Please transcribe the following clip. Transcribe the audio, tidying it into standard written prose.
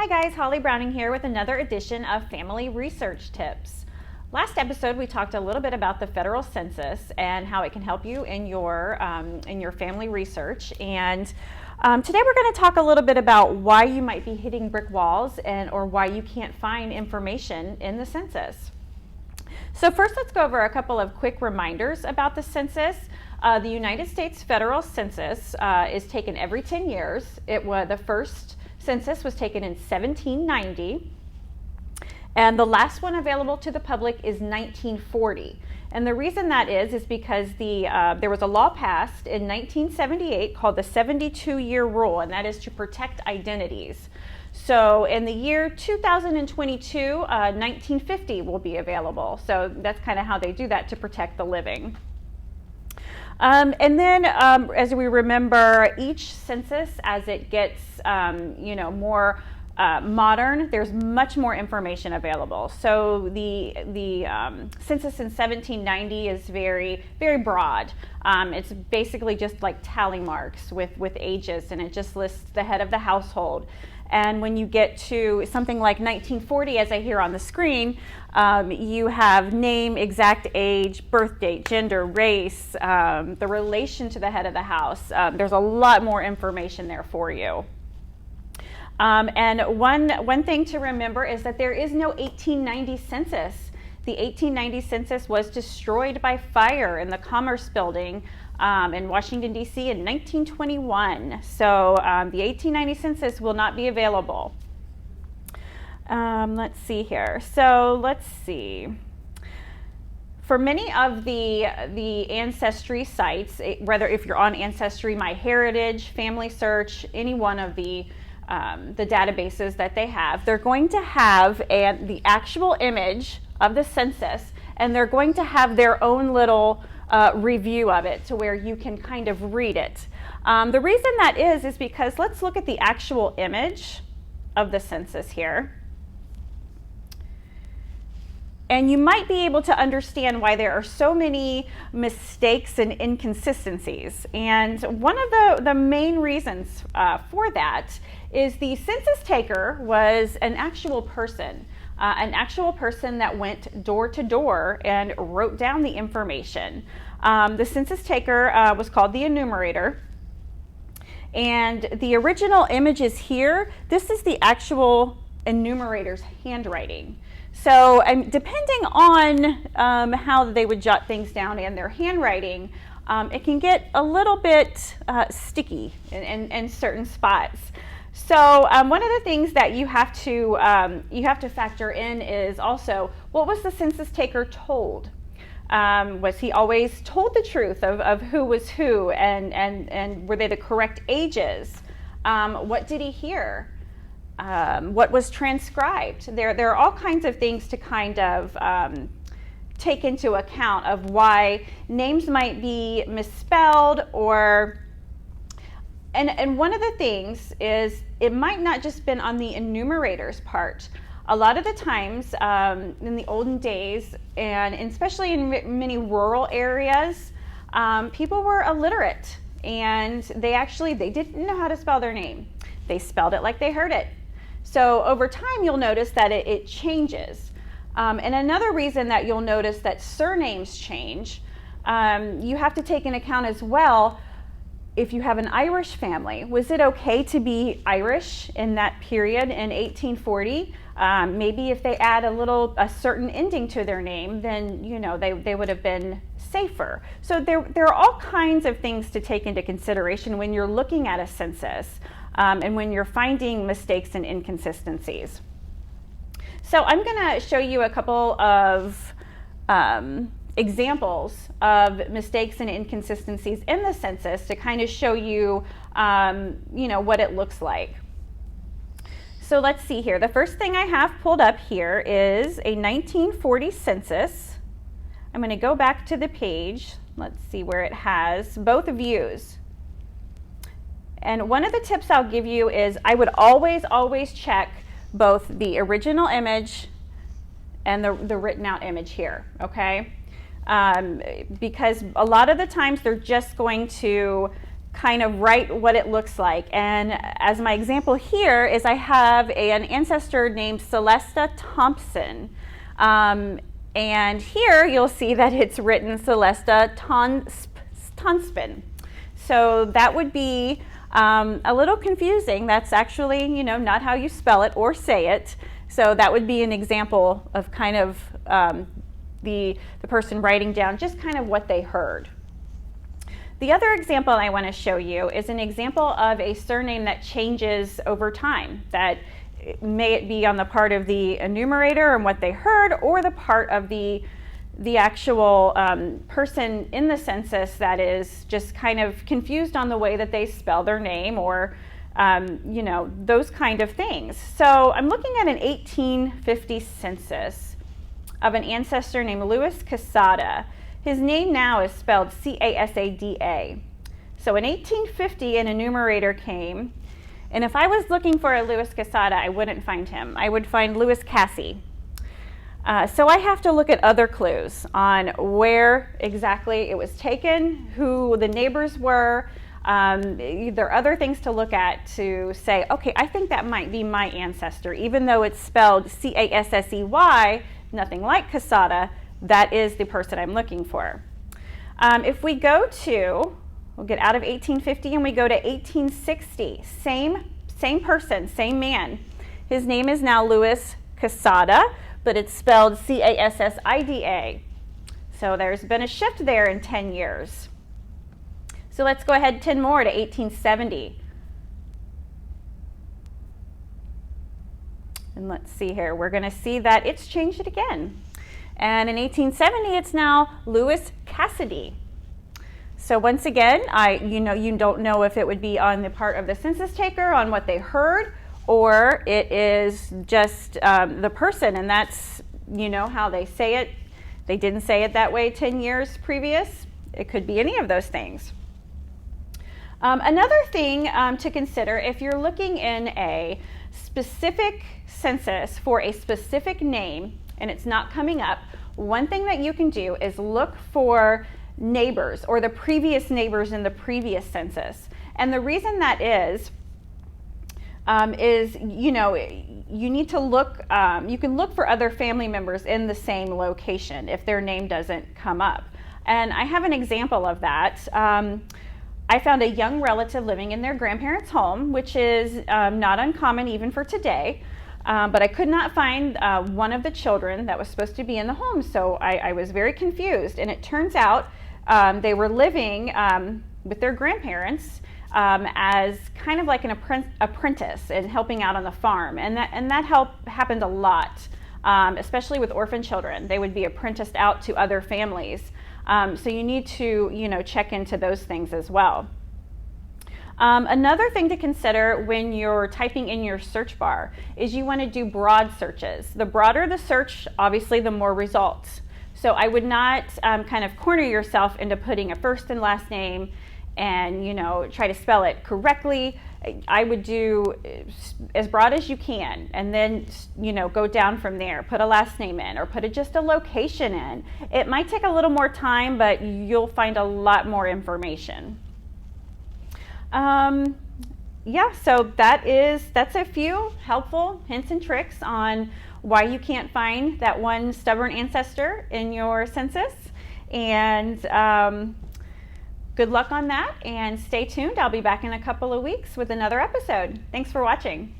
Hi guys, Holly Browning here with another edition of Family Research Tips. Last episode we talked a little bit about the federal census and how it can help you in your family research. And today we're going to talk a little bit about why you might be hitting brick walls or why you can't find information in the census. So first, let's go over a couple of quick reminders about the census. The United States federal census is taken every 10 years. The first census was taken in 1790, and the last one available to the public is 1940. And the reason that is because there was a law passed in 1978 called the 72-year rule, and that is to protect identities. So in the year 2022, 1950 will be available. So that's kind of how they do that to protect the living. And then as we remember, each census, as it gets more modern, there's much more information available. So the census in 1790 is very, very broad. It's basically just like tally marks with ages, and it just lists the head of the household. And when you get to something like 1940, as I hear on the screen, you have name, exact age, birth date, gender, race, the relation to the head of the house. There's a lot more information there for you. And one thing to remember is that there is no 1890 census. The 1890 census was destroyed by fire in the Commerce Building in Washington, D.C. in 1921. So the 1890 census will not be available. Let's see here. So let's see. For many of the ancestry sites, whether if you're on Ancestry, MyHeritage, Family Search, any one of the databases that they have, they're going to have the actual image of the census, and they're going to have their own little review of it to where you can kind of read it. The reason that is because let's look at the actual image of the census here. And you might be able to understand why there are so many mistakes and inconsistencies. And one of the main reasons for that is the census taker was an actual person that went door to door and wrote down the information. The census taker was called the enumerator. And the original image is here. This is the actual enumerator's handwriting. So depending on how they would jot things down in their handwriting, it can get a little bit sticky in certain spots. So one of the things that you have to factor in is also, what was the census taker told? Was he always told the truth of who was who, and were they the correct ages? What did he hear? What was transcribed? There are all kinds of things to kind of take into account of why names might be misspelled, and one of the things is it might not just been on the enumerator's part. A lot of the times in the olden days, and especially in many rural areas, people were illiterate, and they didn't know how to spell their name. They spelled it like they heard it. So over time, you'll notice that it changes. And another reason that you'll notice that surnames change, you have to take into account as well, if you have an Irish family, was it okay to be Irish in that period in 1840? Maybe if they add a certain ending to their name, then they would have been safer. So there are all kinds of things to take into consideration when you're looking at a census. And when you're finding mistakes and inconsistencies. So I'm going to show you a couple of examples of mistakes and inconsistencies in the census to kind of show you, what it looks like. So let's see here. The first thing I have pulled up here is a 1940 census. I'm going to go back to the page. Let's see where it has both views. And one of the tips I'll give you is I would always check both the original image and the written out image here, okay? Because a lot of the times they're just going to kind of write what it looks like. And as my example here is I have an ancestor named Celesta Thompson. And here you'll see that it's written Celesta Tonspin. So that would be a little confusing. That's actually, not how you spell it or say it. So that would be an example of kind of the person writing down just kind of what they heard. The other example I want to show you is an example of a surname that changes over time, that may it be on the part of the enumerator and what they heard, or the part of the actual person in the census that is just kind of confused on the way that they spell their name, or those kind of things. So I'm looking at an 1850 census of an ancestor named Louis Casada. His name now is spelled Casada. So in 1850, an enumerator came, and if I was looking for a Louis Casada, I wouldn't find him. I would find Louis Cassie. So I have to look at other clues on where exactly it was taken, who the neighbors were. There are other things to look at to say, okay, I think that might be my ancestor, even though it's spelled Cassey, nothing like Casada. That is the person I'm looking for. If we go to, we'll get out of 1850 and we go to 1860, same person, same man. His name is now Louis Casada, but it's spelled Cassida. So there's been a shift there in 10 years. So let's go ahead 10 more to 1870. And let's see here, we're going to see that it's changed it again. And in 1870, it's now Louis Cassidy. So once again, you don't know if it would be on the part of the census taker, on what they heard, or it is just the person, and that's, how they say it. They didn't say it that way 10 years previous. It could be any of those things. Another thing to consider, if you're looking in a specific census for a specific name and it's not coming up, one thing that you can do is look for neighbors or the previous neighbors in the previous census. And the reason that is you need to look, you can look for other family members in the same location if their name doesn't come up. And I have an example of that. I found a young relative living in their grandparents' home, which is not uncommon even for today. But I could not find one of the children that was supposed to be in the home, so I was very confused. And it turns out they were living with their grandparents as kind of like an apprentice and helping out on the farm. And that happened a lot, especially with orphan children. They would be apprenticed out to other families. So you need to check into those things as well. Another thing to consider when you're typing in your search bar is you want to do broad searches. The broader the search, obviously, the more results. So I would not kind of corner yourself into putting a first and last name and try to spell it correctly. I would do as broad as you can, and then go down from there. Put a last name in, or put just a location in. It might take a little more time, but you'll find a lot more information. So that's a few helpful hints and tricks on why you can't find that one stubborn ancestor in your census. And good luck on that, and stay tuned. I'll be back in a couple of weeks with another episode. Thanks for watching.